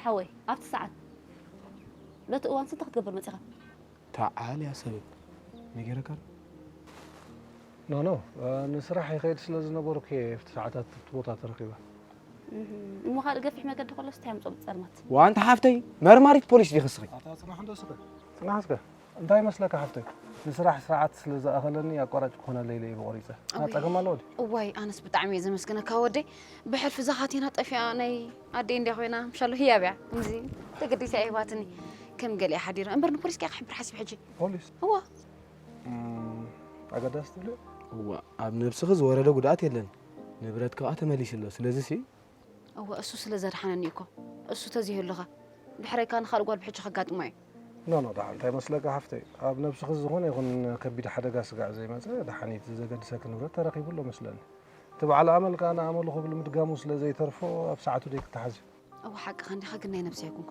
حوي أفت ساعة لا تقوان ستة تقبل متأخر تعال يا سبب نجيرك نو نسرح يخيل سلازنا برو كيف ساعات تبوطات رقيبة المخال قفح ما قد خلص تهم صوب سلمات وأنت حافتي مرماري بوليس دي خسري صراحة عنده سكة صراحة انتي مسلك حفتي نسرح ساعات سلازا أخلني أقرأ كنا ليلي بغريزة أتاكم على ودي واي أنا سبت عمي زي مسكنا كودي بحرف زخاتين هطفي أنا عدين دي خوينا إن شاء الله هي بيع مزين تقدري سايباتني كم قال يا حدير أمبر نبوليس كي أحب حسب حجي بوليس هو أقدر أستلي هو ابن بسخز ورده قدات يلن نبرت كأت ماليش الله سلازي سي هو أسوس لزر حنانيكو أسوس تزيه اللغة بحري كان خارج قال بحجي خقات معي نو ده انتي مسلك حفتي أبن بسخز هون يكون كبيد حدا قاس قاع زي ما زي ده حنيت زي قد ساكن ولا ترقي كله مثلا تبع على عمل كان عمله قبل متقاموس لزي ترفو بساعته ديك تحزي أو حق خلني حق إني نفسي أكون